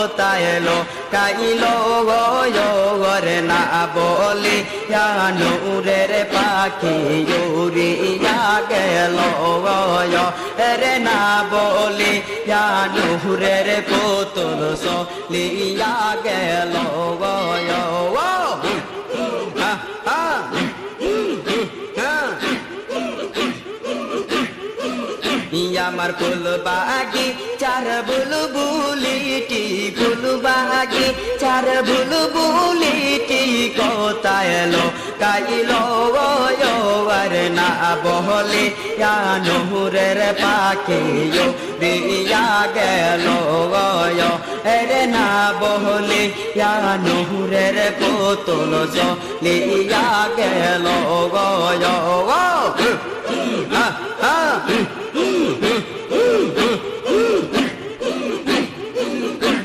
কোথায় লো কাইলো রে না বলি নূরের পাখি উড়িয়া গেল রে না বলি নূরের পুতুল চলিয়া গেল আমার ফুল বাগি চার বুলবুলিটি ফুল বাগি চার বুলবুলিটি কোথায় এলো কাইলো আর না বহলে নূরের পাখি উড়িয়া গেল রে না বহলে নূরের পুতুল চলিয়া গেল